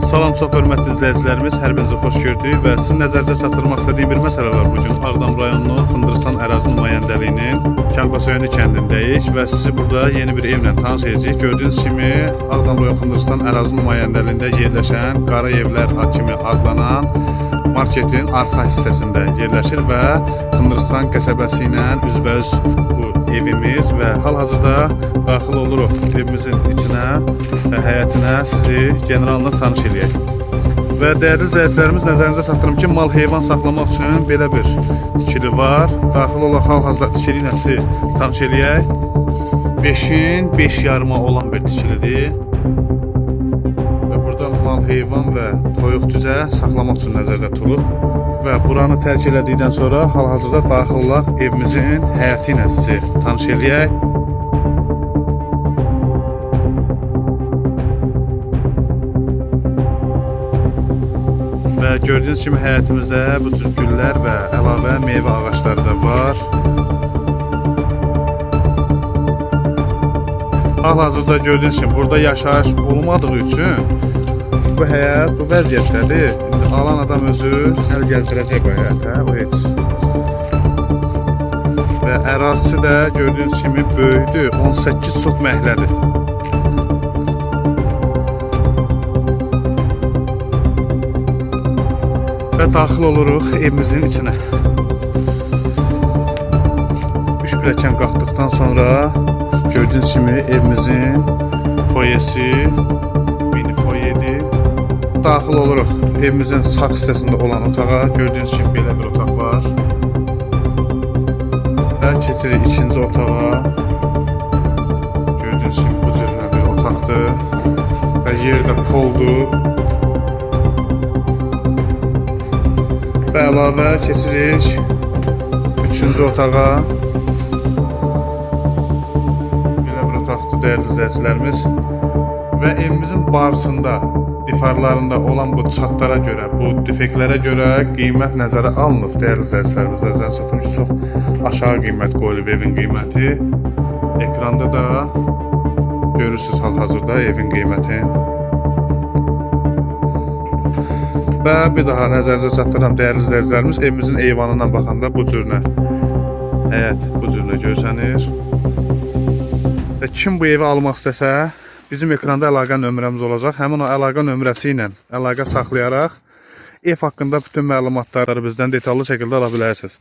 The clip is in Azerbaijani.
Salam, çox hörmətli izləyicilərimiz, hər birinizi xoş gördük və sizin nəzərinizə çatdırmaq istədiyim bir məsələ var bugün. Ağdam rayonunun Fındırstan ərazi nümayəndəliyinin Kəlbasöyünü kəndindəyik və sizi burada yeni bir evlə tanış edəcəyik. Gördüyünüz kimi Ağdam rayon Fındırstan ərazi nümayəndəliyində yerləşən Qara Evlər kimi adlanan marketin arxa hissəsində yerləşir və Fındırstan qəsəbəsi ilə üzbəüz bu evimiz və hal-hazırda daxil oluruq evimizin içinə və həyətinə, sizi generalına tanış edək. Və dəyərli izləyicilərimiz, nəzərinizə çatdırım ki, mal-heyvan saxlamaq üçün belə bir tikili var. Daxil olaq hal-hazırda tikili ilə sizi tanış edək. 5-in 5 yarıma olan bir tikilidir. Və burada mal-heyvan və toyuq-cüzə saxlamaq üçün nəzərdə tutulub. Və buranı tərk elədikdən sonra hal-hazırda daxil olaq evimizin həyəti ilə sizi tanış edək. Və gördüyünüz kimi həyətimizdə bu cür güllər və əlavə meyvə ağaçları da var. Hal-hazırda gördüyünüz kimi burada yaşayış olmadığı üçün bu həyət bu vəziyyətdədir. Alan adam özü əl gəzdirəcək bu həyətə, o heç. Və ərazisi də gördüyünüz kimi böyükdür, 18 sot məhlədir. Və daxil oluruq evimizin içinə. 3 pilləkən qalxdıqdan sonra gördüyünüz kimi evimizin foyesi, mini foyedir. Daxil oluruq evimizin sağ hissəsində olan otağa. Gördüyünüz kimi belə bir otaq var. Və keçirik ikinci otağa. Gördüyünüz kimi bu cür bir otaqdır. Və yerdə poldur. Və əlavə keçirik üçüncü otağa. Belə bir otaqdır dəyərli izləyicilərimiz. Və evimizin barısında, difarlarında olan bu çatlara görə, bu defektlərə görə qiymət nəzərə alınıb dəyərli izləyicilərimiz. Nəzərə çatdırım ki, çox aşağı qiymət qoyulub evin qiyməti. Ekranda da görürsünüz hal-hazırda evin qiymətini. Və bir daha nəzərinizə çatdırıram dəyərli izləyicilərimiz, evimizin eyvanından baxanda bu cürlə həyət bu cürlə görsənir. Və kim bu evi almaq istəsə, bizim ekranda əlaqə nömrəmiz olacaq. Həmin o əlaqə nömrəsi ilə əlaqə saxlayaraq ev haqqında bütün məlumatları bizdən detallı şəkildə ala bilərsiniz.